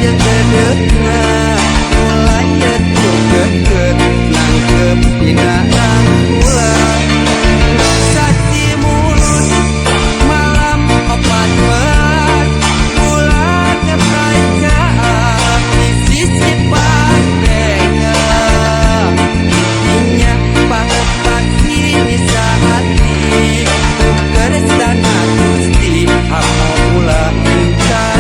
jeung dedekna mulai deket nangkep pinaan ulah saksi mulut malam opat belas ulah kepercayaan di sisi pandega inya pahet pasti di sahati tuker istana Gusti apa ulah terjadi.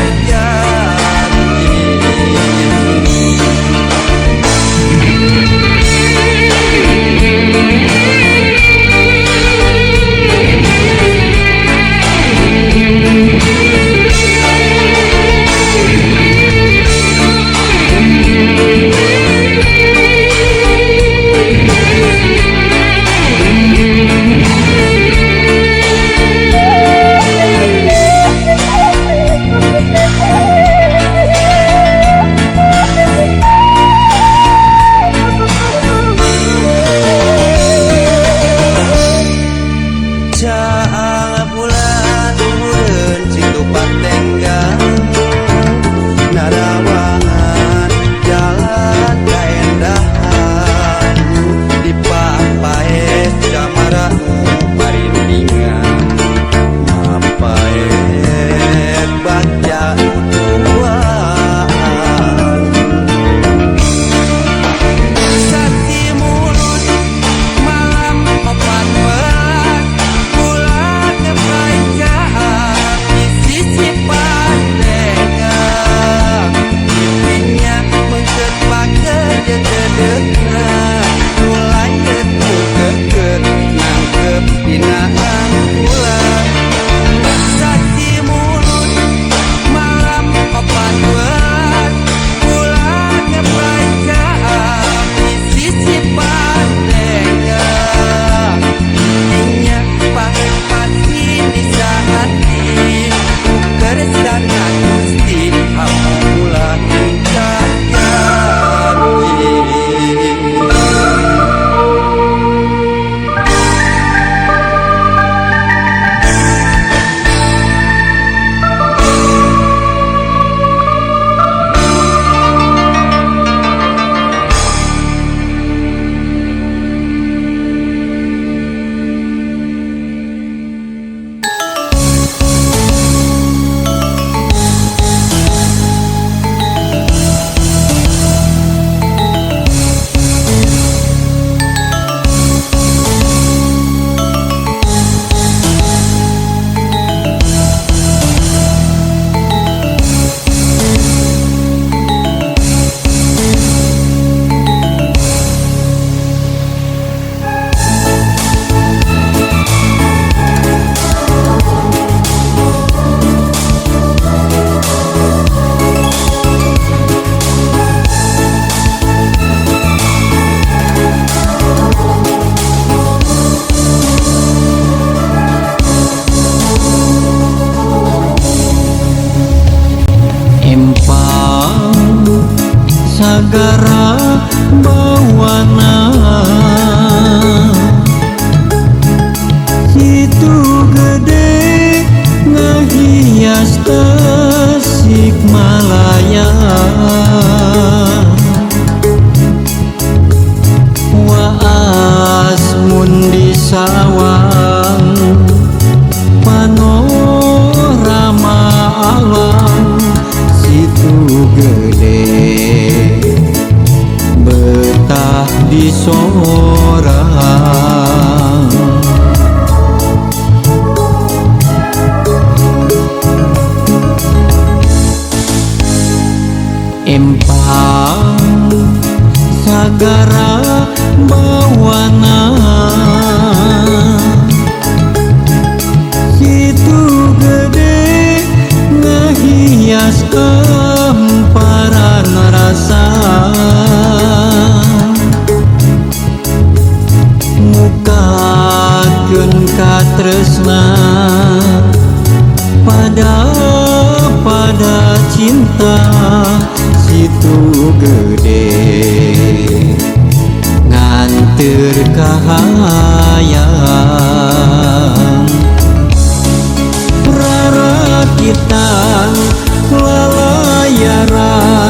Sagara bawana situ gede ngahias Tasik Malaya waas mundi sawang panorama alam situ gede betah di sorang empang sagara bawana situ gede ngahias kemparan rasa mukakeun katresna pada cinta situ gede nganteur kahayang rarakitan lalayaran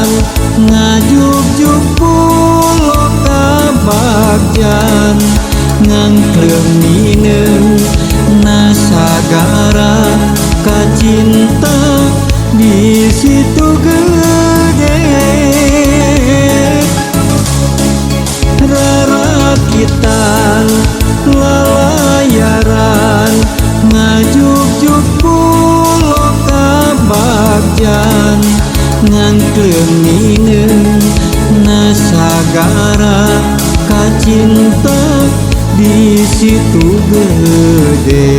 cinta di situ gede rarakitan lalayaran ngajuk-juk pulo kabagjan ngangkleungin nasagara kacinta di situ gede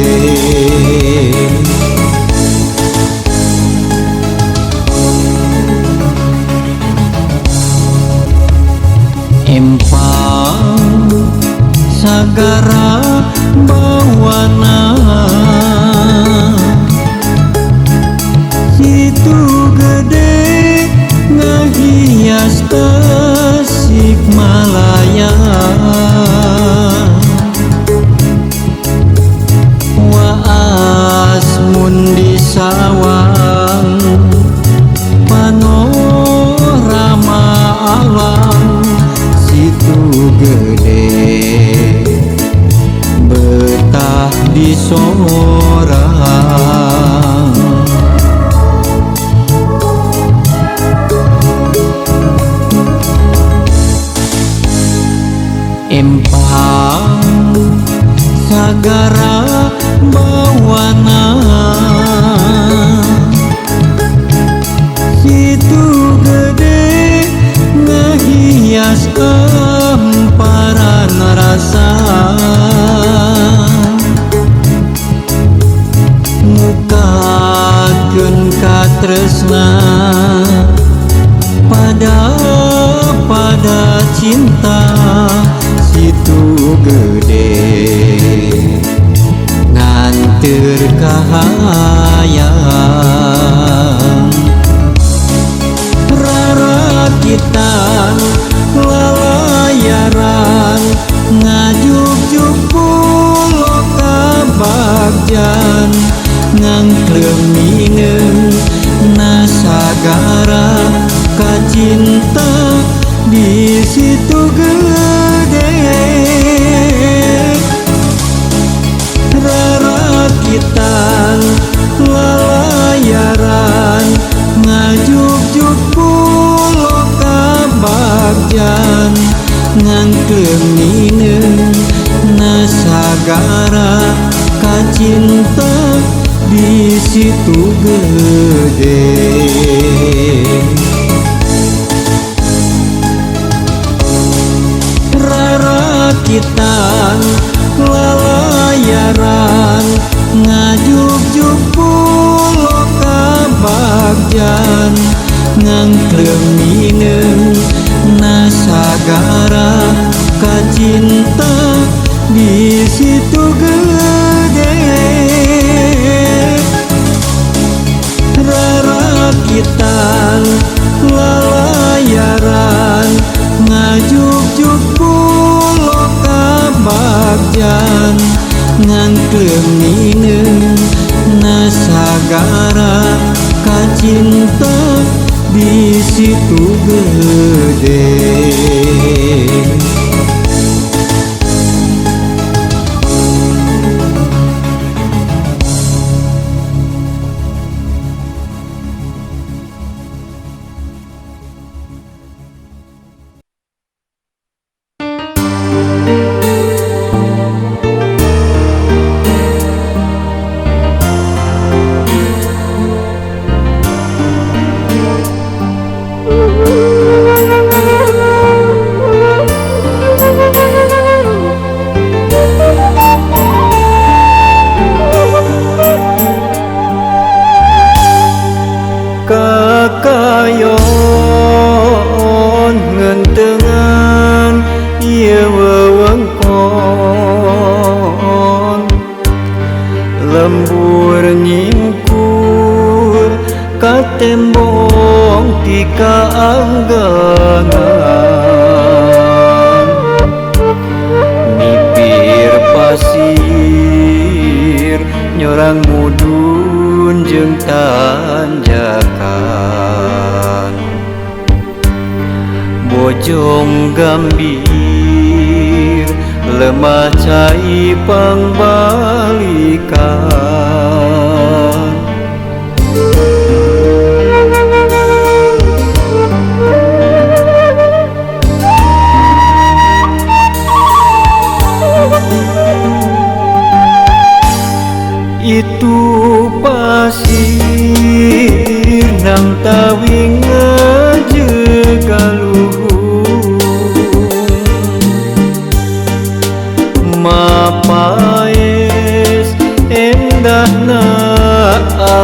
empang sagara bawana situ gede ngahias Tasik Malaya waas mundi sawang panorama alam situ gede betah di sorang empang sagara bawana situ gede ngahias emparan rasa mukakeun katresna pada cinta situ gede nganteur kahayang rarakitan lalayaran ngajuk-juk pulo kabagjan ngangkleungin nasagara kacinta di situ gede rarakitan lalayaran ngajuk-juk pulo kabagjan ngangkleungin nasagara kacinta di situ gede rarakitan lalayaran ngajuk-juk pulo kabagjan ngangkleungin nasagara kacinta di situ gede rarakitan lalayaran ngajuk-juk pulo kabagjan ngangkleungin nasagara kacinta di situ gede kakayon ngentengan ieu wewengkon lembur nyingkur ka tembong ti kaanggangan nipir pasir nyorang mudun jeung tanjakan bojong gambir lemah cai pangbalikan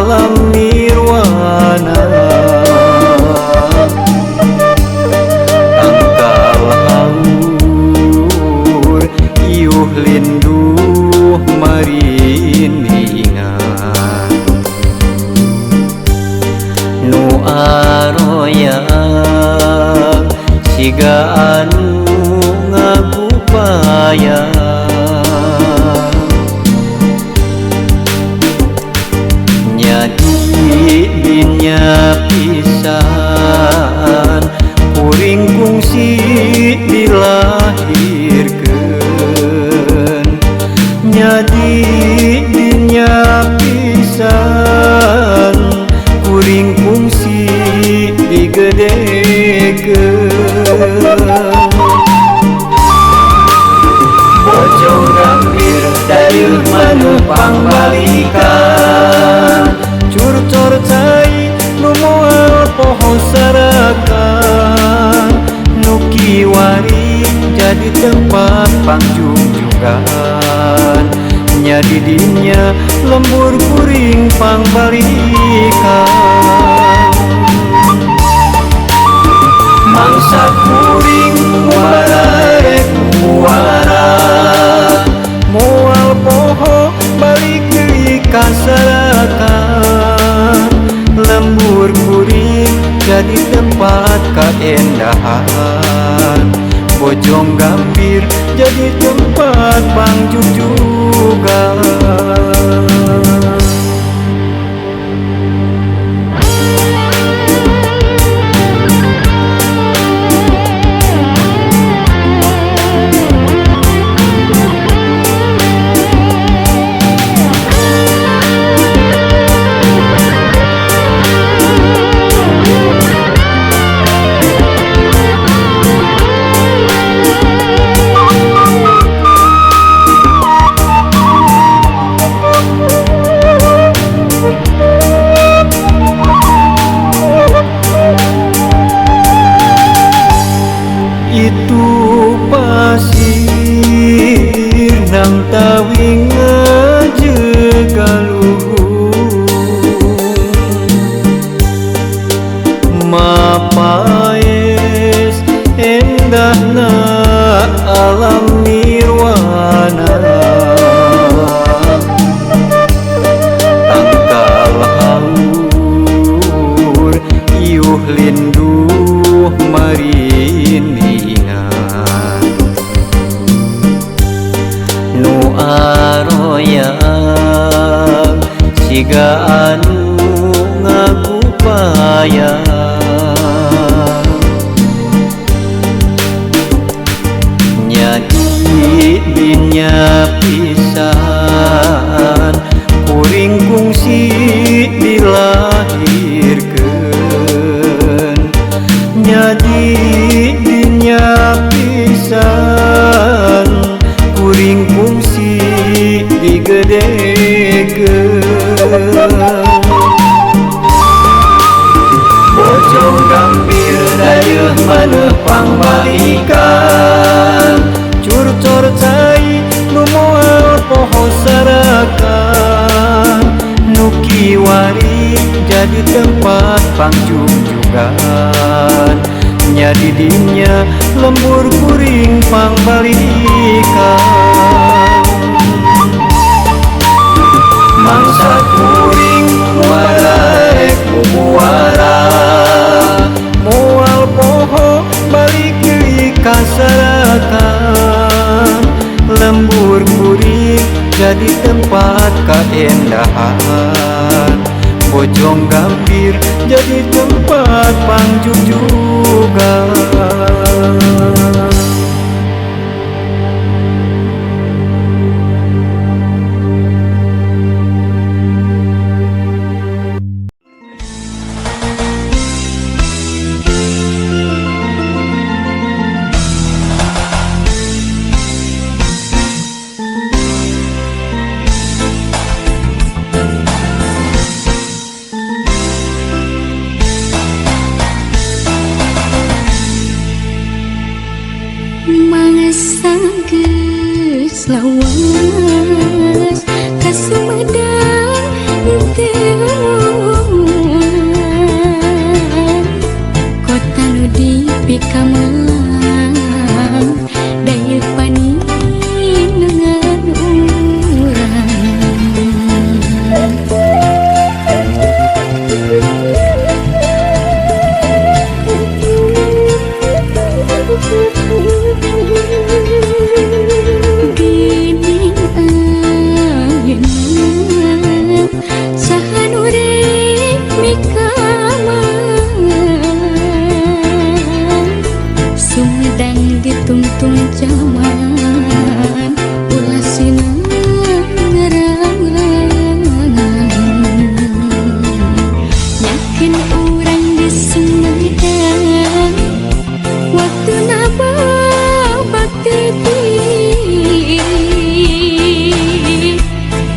alam nirwana. Tangkal haur iuh linduh mariningan. Nu aroyang siga anu ngagupaya. Dinya pisan kuring kungsi dilahirkeun. Nyadi dinya pisan kuring kungsi digedekeun. Bojong gambir dayeuh maneuh pangbalikan. Curcor cai nu moal poho sarakan. Nu kiwari jadi tempat pangjungjugan. Nya di dinya lembur kuring pangbalikan. Mangsa kuring muara muara moal poho balik deui ka sarakan. Lembur kuring jadi tempat keendahan. Bojong gambir jadi tempat pangjungjugan. Itu pasir nang tawing ngajekaluhur. Mapaes endahna alam nirwana. Tangkal haur iuh linduh mariningan. Nu aroyang siga anu ngagupaya. Nyadi dinya pisan kuring kungsi dilahirkeun. Nyadi dinya pisan kuring kungsi digedekeun. Bojong gambir dayeuh maneuh pangbalikan. Curcor cai nu moal poho sarakan. Nu kiwari jadi tempat pangjungjugan. Nya di dinya lembur kuring pangbalikan. Mangsa kuring muara muara moal poho balik deui ka sarakan. Lembur kuring jadi tempat keendahan. Bojong gambir jadi tempat pangjungjugan. Mangsa lawas ka Sumedang teu kamelang daya panin dengan urang. Gini ayeuna sahan urip mikamang sumedang ditungtung zaman ulah sinang ngerangan yakin urang disumedang waktu naba bakti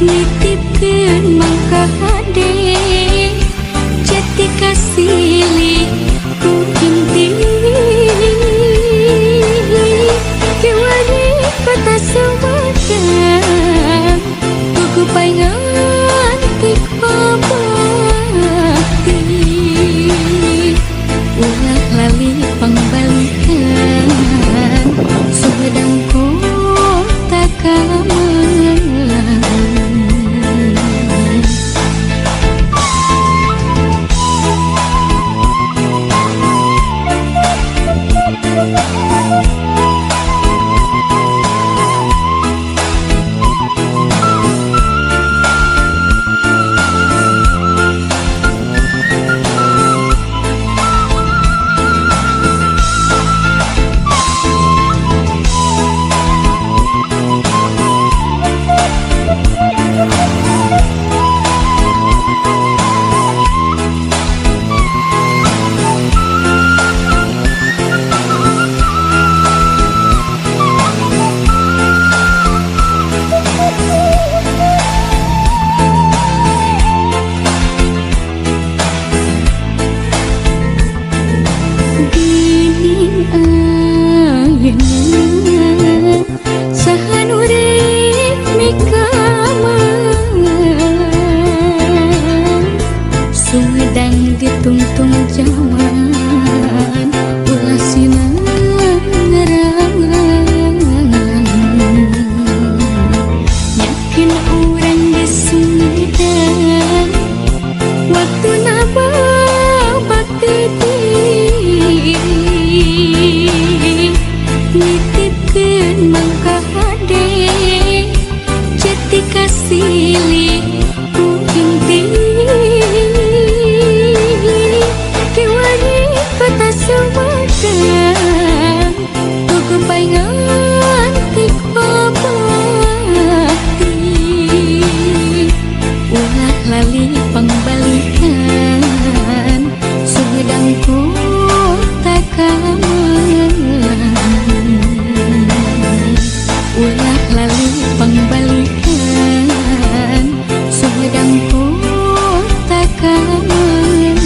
nitipkeun mangka hade jati kasili ku inti kewani kota sumatang kuku paingan tik pabakti ulah lali pangbalikan sumedang kota kamelang. Sumedang ditungtung zaman ulah sinang ngerangan yakin urang disumedang waktu naba bakti nitipkeun mangka hade jati kasili ku inti kewani kota Sumatang kuku paingan tik pabakti ulah lali pangbalikan sumedang kota kamelang ulah lali pangbalikan sumedang kota kamelang.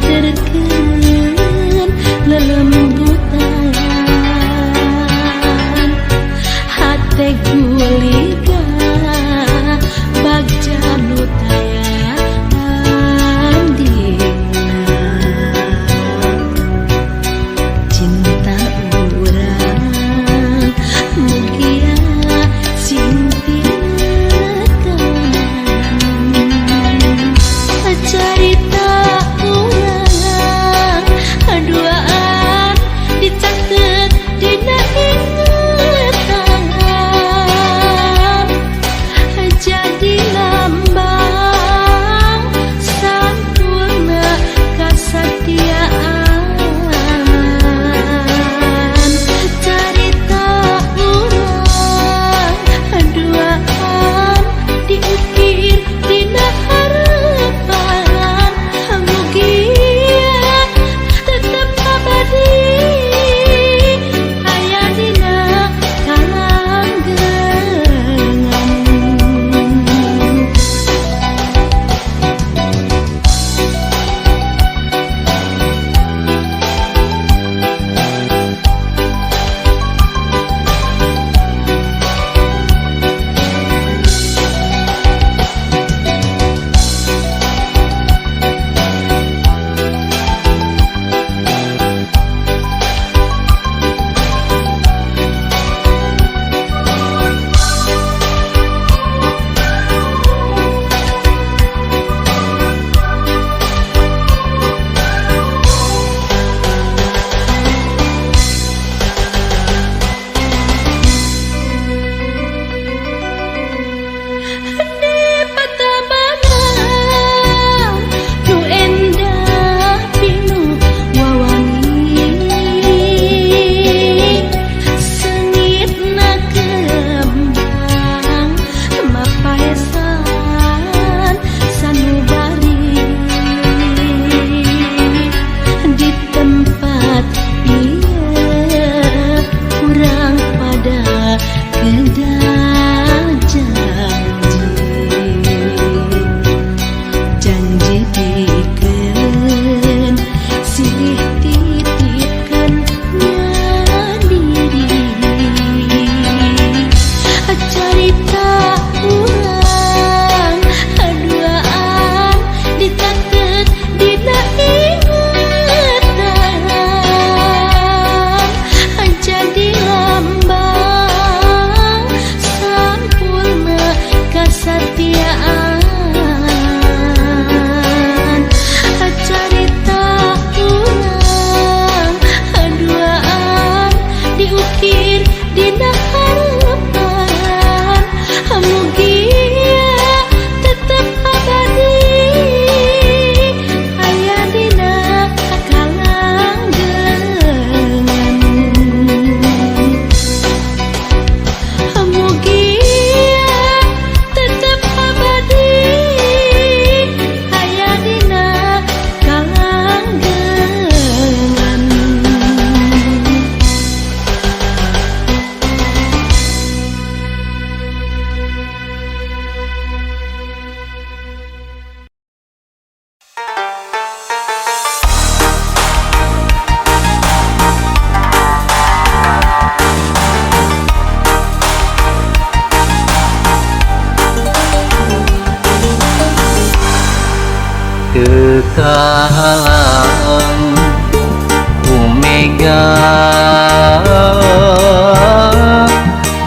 terkeun lelembutan kahalang Omega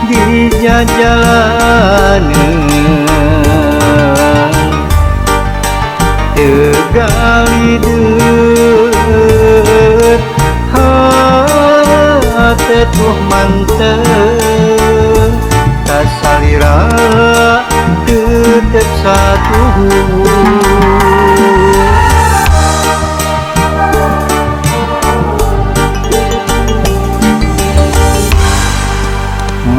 di jalanan tegali deut hate tuh mantep kasalira tetep satu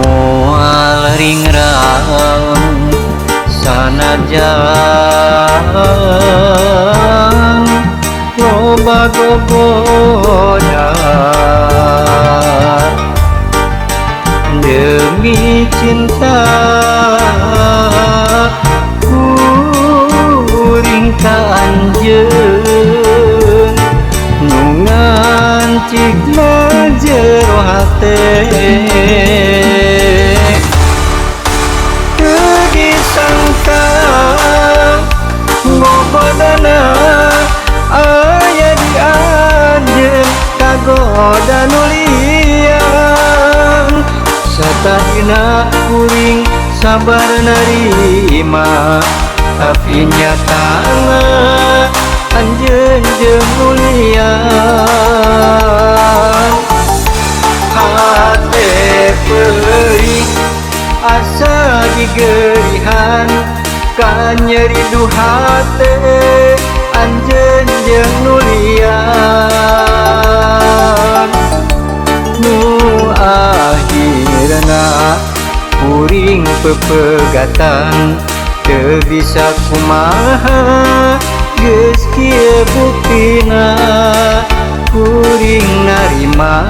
moal ringrang sanajan loba gogoda demi cinta kuring ka anjeun nu ngancikna jero hate teu disangka ngobodana aya di anjeun kagoda nu liang satahina kuring sabar narima tapi nyatana anjeun jeung mulian hate peulih asa digerihan ka nyeri du hate anjeun jeung mulian nu akhirna kuring pepegatan teu bisa kumaha geus kieu buktina kuring narima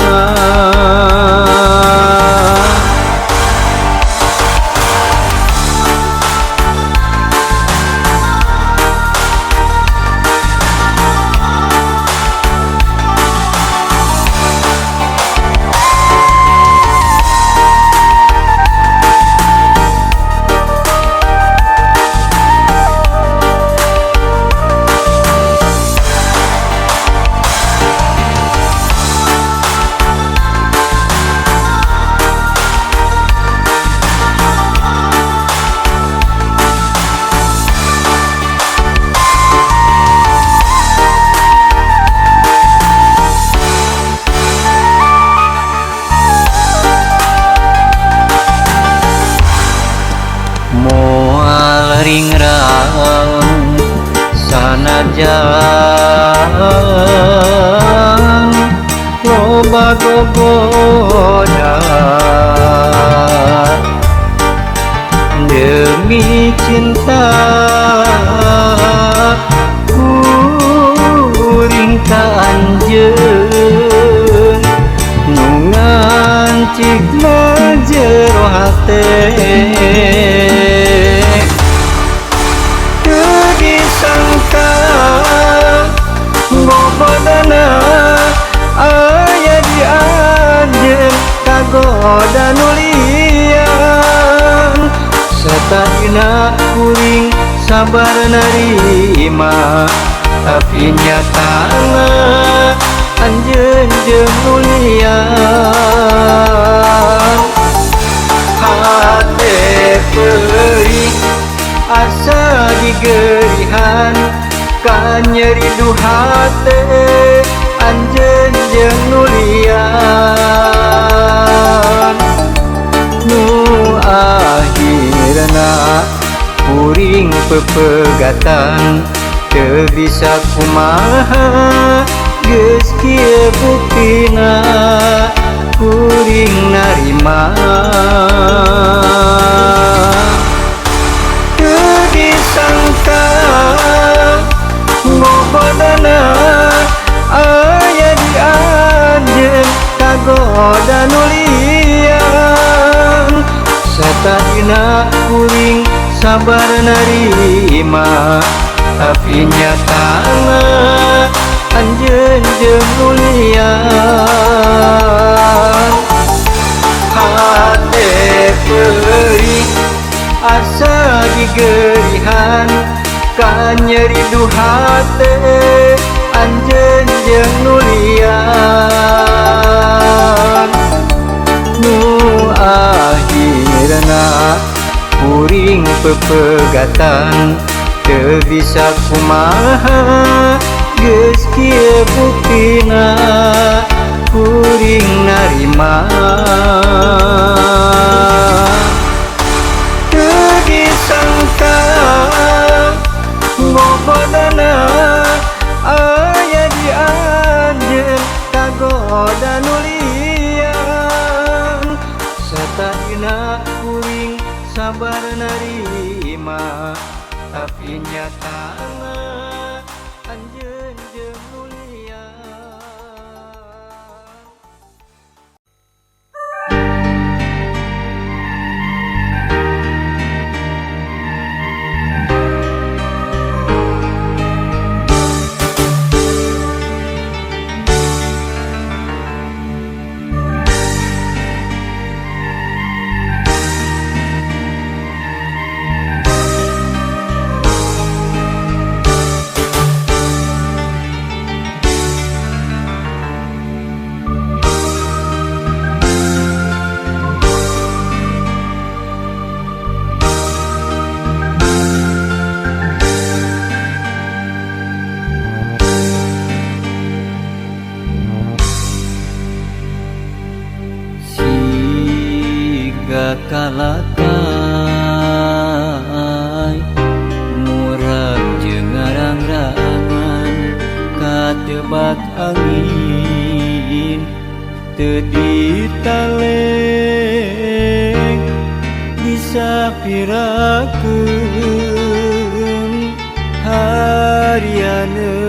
moal ringrang sanajan loba gogoda demi cinta kuring ka anjeun nu ngancikna jero hate teu disangka ngobodana aya di anjeun kagoda nu liang satahina kuring sabar narima tapi nyatana anjeun jeung mulian hate peulih asa digerihan ka nyeri du hate anjeun jeung mulian nu akhirna kuring pepegatan teu bisa kumaha geus kieu buktina kuring narima teu disangka ngobodana aya di anjeun kagoda nu liang satahina kuring sabar narima tapi nyatana anjeun jeung mulian hate peulih asa digerihan nyeri duhate anjeun jeung nulian nu akhirna kuring pepegatan teu bisa kumaha geus kieu buktina kuring narima teu disangka ngobodana aya di anjeun kagoda nulian satayuna kuring sabar narima tapi nyatana anjeun jeung nulian. Kalakai murag jeung ngarang-rangan katebak angin teu ditaleng disapirakeun hariana